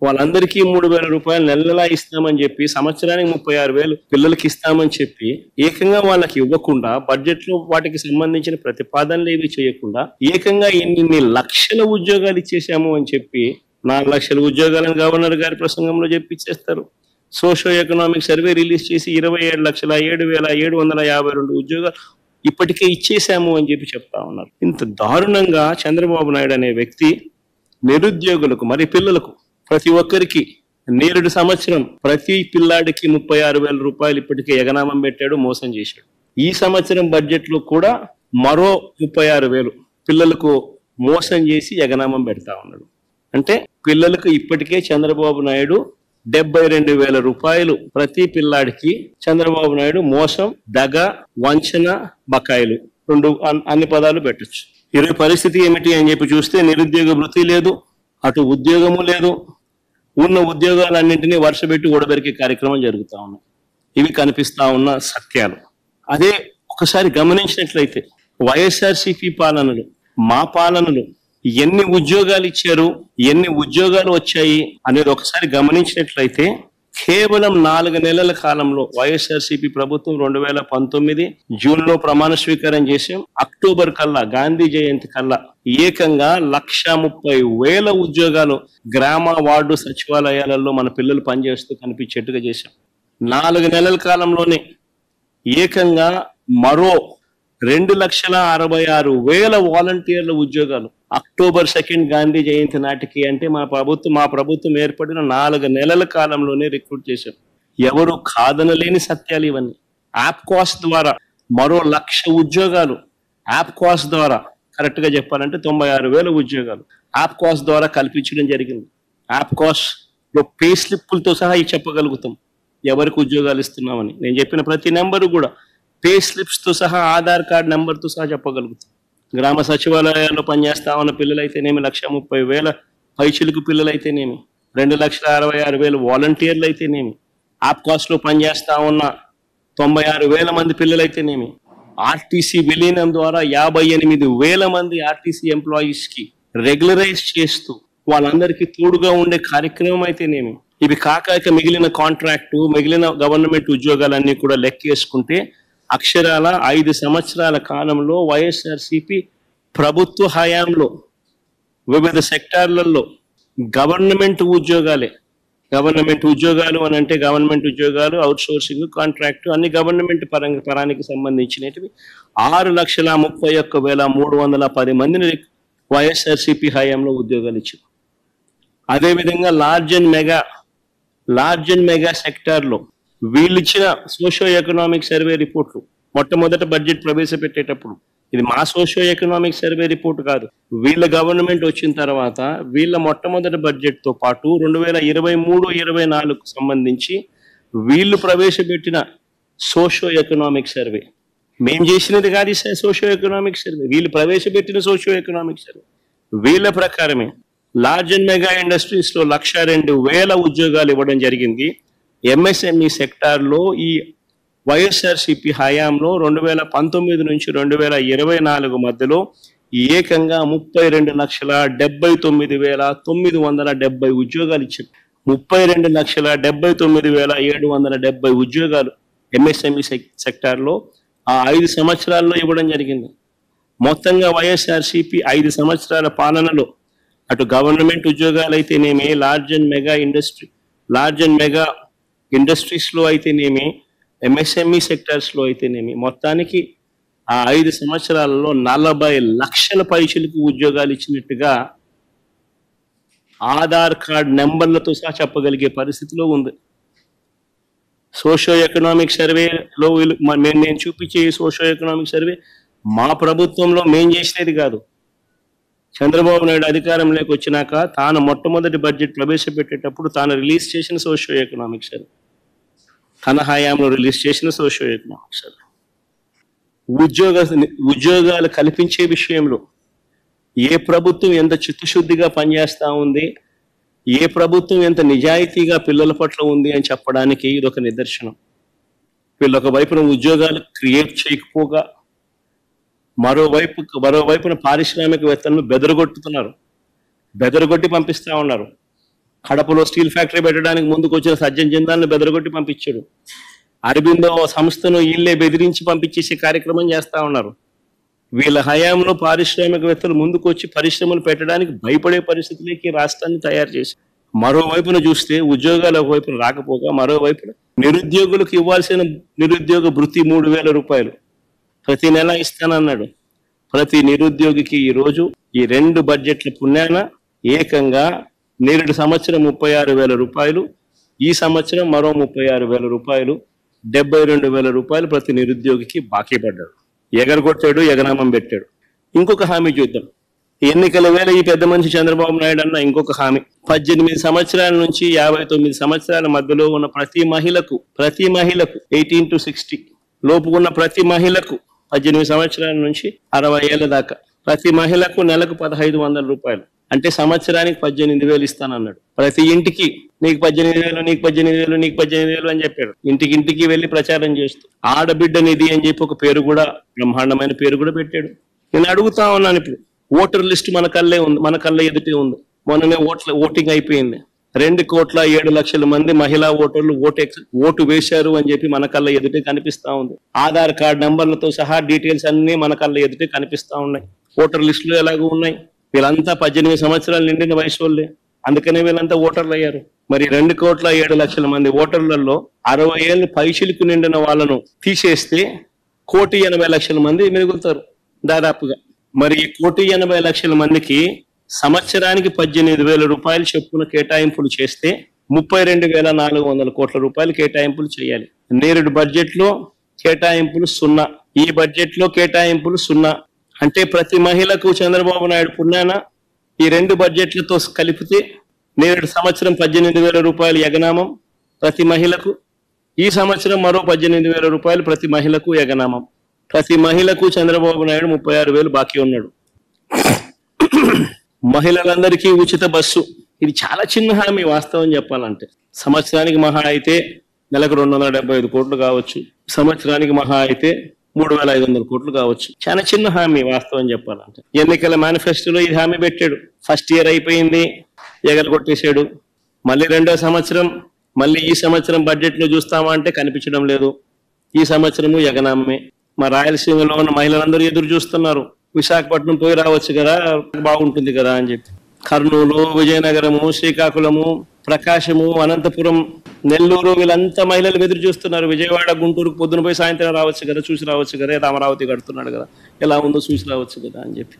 వాళ్ళందరికీ 3,000 రూపాయలు నెలలా ఇస్తామని చెప్పి సంవత్సరానికి 36,000 పిల్లలకి ఇస్తామని చెప్పి ఏకంగా వాళ్ళకి ఇవ్వకుండా బడ్జెట్ లో వాటికి సంబంధించిన ప్రతిపాదనలు ఏవి చేయకుండా ఏకంగా ఇన్ని లక్షల ఉద్యోగాలు ఇచ్చేసాము అని చెప్పి 4 లక్షల ఉద్యోగాలను గవర్నర్ గారి ప్రసంగంలో చెప్పిచ్చేస్తారు. సోషో ఎకనామిక్ సర్వే రిలీజ్ చేసి 27,07,752 ఉద్యోగాలు ఇప్పటికే ఇచ్చేసాము అని చెప్పి చెప్తా ఉన్నారు. ఇంత దారుణంగా చంద్రబాబు నాయుడు అనే వ్యక్తి నిరుద్యోగులకు మరి పిల్లలకు ప్రతి ఒక్కరికి నేరుడు సంవత్సరం ప్రతి పిల్లాడికి 36,000 రూపాయలు ఇప్పటికే ఎగనామం పెట్టాడు, మోసం చేశాడు. ఈ సంవత్సరం బడ్జెట్ లో కూడా మరో 36,000 పిల్లలకు మోసం చేసి ఎగనామం పెడతా ఉన్నాడు. అంటే పిల్లలకు ఇప్పటికే చంద్రబాబు నాయుడు 72,000 రూపాయలు ప్రతి పిల్లాడికి చంద్రబాబు నాయుడు మోసం, దగ, వంచన, బకాయిలు రెండు అన్ని పదాలు పెట్టచ్చు. ఈరోజు పరిస్థితి ఏమిటి అని చెప్పి చూస్తే నిరుద్యోగ వృత్తి లేదు, అటు ఉద్యోగము లేదు, ఉన్న ఉద్యోగాలన్నింటినీ వర్షపెట్టి ఊడబెరికే కార్యక్రమం జరుగుతూ ఉన్నాయి. ఇవి కనిపిస్తా ఉన్న సత్యాలు. అదే ఒకసారి గమనించినట్లయితే వైఎస్ఆర్సీపీ పాలనలు, మా పాలనలు ఎన్ని ఉద్యోగాలు ఇచ్చారు, ఎన్ని ఉద్యోగాలు వచ్చాయి అనేది ఒకసారి గమనించినట్లయితే కేవలం 4 నెలల కాలంలో వైఎస్ఆర్సీపీ ప్రభుత్వం 2019 జూన్ లో ప్రమాణ స్వీకారం చేసాం. అక్టోబర్ కల్లా గాంధీ జయంతి కల్లా ఏకంగా 130,000 ఉద్యోగాలు గ్రామ వార్డు సచివాలయాలలో మన పిల్లలు పనిచేస్తూ కనిపించేట్టుగా చేశాం. 4 నెలల కాలంలోనే ఏకంగా మరో 2,66,000 వాలంటీర్ల ఉద్యోగాలు అక్టోబర్ 2 గాంధీ జయంతి నాటికి, అంటే మా ప్రభుత్వం ఏర్పడిన 4 నెలల కాలంలోనే రిక్రూట్ చేశాం. ఎవరు కాదనలేని సత్యాలు ఇవన్నీ. యాప్కాస్ ద్వారా మరో 1,00,000 ఉద్యోగాలు, యాప్కాస్ ద్వారా కరెక్ట్ గా చెప్పాలంటే 96,000 ఉద్యోగాలు యాప్కాస్ ద్వారా కల్పించడం జరిగింది. యాప్కాస్ లో పే స్లిప్పులతో సహా చెప్పగలుగుతాం ఎవరికి ఉద్యోగాలు ఇస్తున్నామని. నేను చెప్పిన ప్రతి నెంబరు కూడా పే స్లిప్స్ తో సహా, ఆధార్ కార్డ్ నెంబర్ తో సహా చెప్పగలుగుతాం. గ్రామ సచివాలయాల్లో పనిచేస్తా ఉన్న పిల్లలైతేనేమి, 130,000 పైచిలుకు పిల్లలైతేనేమి, 2,66,000 వాలంటీర్లు అయితేనేమి, ఆప్కాస్ లో పనిచేస్తా ఉన్న 96,000 మంది పిల్లలైతేనేమి, ఆర్టీసీ విలీనం ద్వారా 58,000 మంది ఆర్టీసీ ఎంప్లాయీస్ కి రెగ్యులరైజ్ చేస్తూ వాళ్ళందరికీ తోడుగా ఉండే కార్యక్రమం అయితేనేమి, ఇవి కాక మిగిలిన కాంట్రాక్టు, మిగిలిన గవర్నమెంట్ ఉద్యోగాలన్నీ కూడా లెక్కేసుకుంటే అక్షరాల 5 సంవత్సరాల కాలంలో వైఎస్ఆర్సీపీ ప్రభుత్వ హయాంలో వివిధ సెక్టార్లలో గవర్నమెంట్ ఉద్యోగాలు అని అంటే గవర్నమెంట్ ఉద్యోగాలు, అవుట్ సోర్సింగ్, కాంట్రాక్టు అన్ని గవర్నమెంట్ పరానికి సంబంధించినవి 6,31,310 మందిని వైఎస్ఆర్సీపీ హయాంలో ఉద్యోగాలు ఇచ్చారు. అదేవిధంగా లార్జ్ అండ్ మెగా సెక్టార్లో వీళ్ళు ఇచ్చిన సోషో ఎకనామిక్ సర్వే రిపోర్ట్లు మొట్టమొదట బడ్జెట్ ప్రవేశపెట్టేటప్పుడు, ఇది మా సోషో ఎకనామిక్ సర్వే రిపోర్ట్ కాదు, వీళ్ళ గవర్నమెంట్ వచ్చిన తర్వాత వీళ్ళ మొట్టమొదటి బడ్జెట్ తో పాటు 2023-24 సంబంధించి వీళ్ళు ప్రవేశపెట్టిన సోషో ఎకనామిక్ సర్వే, మేం చేసినది కాదు సోషో ఎకనామిక్ సర్వే, వీళ్ళు ప్రవేశపెట్టిన సోషో ఎకనామిక్ సర్వే. వీళ్ళ ప్రకారమే లార్జ్ అండ్ మెగా ఇండస్ట్రీస్ లో 102,000 ఉద్యోగాలు ఇవ్వడం జరిగింది. ఎంఎస్ఎంఈ సెక్టార్ లో ఈ వైఎస్ఆర్సీపీ హయాంలో 2019 నుంచి 2024 మధ్యలో ఏకంగా 32,79,970 ఉద్యోగాలు ఇచ్చారు. 32,79,770 ఉద్యోగాలు ఎంఎస్ఎంఈ సెక్టార్లో ఆ 5 సంవత్సరాల్లో ఇవ్వడం జరిగింది. మొత్తంగా వైఎస్ఆర్సీపీ 5 సంవత్సరాల పాలనలో అటు గవర్నమెంట్ ఉద్యోగాలు అయితేనేమి, లార్జ్ అండ్ మెగా ఇండస్ట్రీస్ లో అయితేనేమి, ఎంఎస్ఎంఈ సెక్టర్స్ లో అయితేనేమి, మొత్తానికి ఆ 5 సంవత్సరాలలో 40 లక్షల పైసలకు ఉద్యోగాలు ఇచ్చినట్టుగా ఆధార్ కార్డ్ నెంబర్లతో సహా చెప్పగలిగే పరిస్థితిలో ఉంది. సోషో ఎకనామిక్ సర్వేలో నేను చూపించే సోషో ఎకనామిక్ సర్వే మా ప్రభుత్వంలో మేం చేసినది కాదు. చంద్రబాబు నాయుడు అధికారంలోకి వచ్చినాక తాను మొట్టమొదటి బడ్జెట్ ప్రవేశపెట్టేటప్పుడు తాను రిలీజ్ చేసిన సోషో ఎకనామిక్ సర్వే, తన హయాంలో రిలీజ్ చేసిన సోషో ఎకనామిక్ సర్వే. ఉద్యోగాలు కల్పించే విషయంలో ఏ ప్రభుత్వం ఎంత చిత్తశుద్ధిగా పనిచేస్తా ఉంది, ఏ ప్రభుత్వం ఎంత నిజాయితీగా పిల్లల పట్ల ఉంది అని చెప్పడానికి ఇదొక నిదర్శనం. వీళ్ళు ఒకవైపున ఉద్యోగాలు క్రియేట్ చేయకపోగా మరోవైపున పారిశ్రామికవేత్తలను బెదరగొట్టి పంపిస్తా ఉన్నారు. కడపలో స్టీల్ ఫ్యాక్టరీ పెట్టడానికి ముందుకు వచ్చిన సజ్జన్ జిందాల్ని బెదరగొట్టి పంపించాడు. అరబిందో సంస్థను వీళ్ళే బెదిరించి పంపించేసే కార్యక్రమం చేస్తా ఉన్నారు. వీళ్ళ హయాంలో పారిశ్రామికవేత్తలు ముందుకు వచ్చి పరిశ్రమలు పెట్టడానికి భయపడే పరిస్థితులకి రాష్ట్రాన్ని తయారు చేసి, మరోవైపున చూస్తే ఉద్యోగాలు ఒకవైపున రాకపోగా మరోవైపున నిరుద్యోగులకు ఇవ్వాల్సిన నిరుద్యోగ భృతి 3,000 రూపాయలు ప్రతి నెల ఇస్తానన్నాడు. ప్రతి నిరుద్యోగికి ఈరోజు ఈ 2 బడ్జెట్ల పుణ్యాన ఏకంగా నేరుడు సంవత్సరం 36,000 రూపాయలు, ఈ సంవత్సరం మరో 36,000 రూపాయలు, 72,000 రూపాయలు ప్రతి నిరుద్యోగికి బాకీ పడ్డాడు. ఎగరగొట్టాడు, ఎగనామం పెట్టాడు. ఇంకొక హామీ చూద్దాం. ఎన్నికల వేళ ఈ పెద్ద మనిషి చంద్రబాబు నాయుడు అన్న ఇంకొక హామీ, 18 సంవత్సరాల నుంచి 59 సంవత్సరాల మధ్యలో ఉన్న ప్రతి మహిళకు 18 to 60 లోపు ఉన్న ప్రతి మహిళకు 18 సంవత్సరాల నుంచి 60 ఏళ్ల దాకా ప్రతి మహిళకు నెలకు 1,500 రూపాయలు, అంటే సంవత్సరానికి 18,000 ఇస్తానన్నాడు. ప్రతి ఇంటికి నీకు 18,000, నీకు 18,000, నీకు 18,000 అని చెప్పాడు. ఇంటికి వెళ్ళి ప్రచారం చేస్తూ ఆడబిడ్డ నిధి అని చెప్పి ఒక పేరు కూడా, బ్రహ్మాండమైన పేరు కూడా పెట్టాడు. నేను అడుగుతా ఉన్నాను, ఇప్పుడు ఓటర్ లిస్ట్ మన కళ్ళ ఎదుటే ఉంది. మొన్ననే ఓటింగ్ అయిపోయింది. 2,07,00,000 మంది మహిళా ఓటర్లు ఓటు వేశారు అని చెప్పి మన కళ్ళ ఎదుటే కనిపిస్తా ఉంది. ఆధార్ కార్డు నంబర్లతో సహా డీటెయిల్స్ అన్ని మన కళ్ళ ఎదుటే కనిపిస్తా ఉన్నాయి. ఓటర్ లిస్టులు ఎలాగో ఉన్నాయి. వీళ్ళంతా 18 సంవత్సరాలు నిండిన వయసు వాళ్ళే, అందుకనే వీళ్ళంతా ఓటర్లు అయ్యారు. మరి 2,07,00,000 మంది ఓటర్లలో 60 ఏళ్ళు పైచిలకు నిండిన వాళ్ళను తీసేస్తే 1,80,00,000 మంది మిగులుతారు దాదాపుగా. మరి ఈ 1,80,00,000 మందికి సంవత్సరానికి 18,000 రూపాయలు చొప్పున కేటాయింపులు చేస్తే 32,400 కోట్ల రూపాయలు కేటాయింపులు చేయాలి. నేరుడు బడ్జెట్ లో కేటాయింపులు 0, ఈ బడ్జెట్ లో కేటాయింపులు 0. అంటే ప్రతి మహిళకు చంద్రబాబు నాయుడు పుణ్యాన ఈ 2 బడ్జెట్లతో కలిపితే నేరుడు సంవత్సరం 18,000 రూపాయలు ఎగనామం ప్రతి మహిళకు, ఈ సంవత్సరం మరో 18,000 రూపాయలు ప్రతి మహిళకు ఎగనామం. ప్రతి మహిళకు చంద్రబాబు నాయుడు 36,000 బాకీ ఉన్నాడు. మహిళలందరికీ ఉచిత బస్సు, ఇది చాలా చిన్న హామీ వాస్తవం చెప్పాలంటే. సంవత్సరానికి మహా అయితే నెలకు 275 కోట్లు కావచ్చు, సంవత్సరానికి మహా అయితే 3,500 కోట్లు కావచ్చు. చాలా చిన్న హామీ వాస్తవం చెప్పాలంటే. ఎన్నికల మేనిఫెస్టోలో ఈ హామీ పెట్టాడు. ఫస్ట్ ఇయర్ అయిపోయింది, ఎగరగొట్టేశాడు. మళ్ళీ 2వ సంవత్సరం, మళ్ళీ ఈ సంవత్సరం బడ్జెట్ లో చూస్తామా అంటే కనిపించడం లేదు. ఈ సంవత్సరము ఎగనామే. మా రాయలసీమలో ఉన్న మహిళలందరూ ఎదురు చూస్తున్నారు, విశాఖపట్నం పోయి రావచ్చు కదా, బాగుంటుంది కదా అని చెప్పి. కర్నూలు, విజయనగరము, శ్రీకాకుళము, ప్రకాశము, అనంతపురం, నెల్లూరు, వీళ్ళంతా మహిళలు ఎదురు చూస్తున్నారు. విజయవాడ, గుంటూరుకు పొద్దున పోయి సాయంత్రం రావచ్చు కదా, చూసి రావచ్చు కదా, అమరావతి కడుతున్నాడు కదా, ఎలా ఉందో చూసి రావచ్చు కదా అని చెప్పి.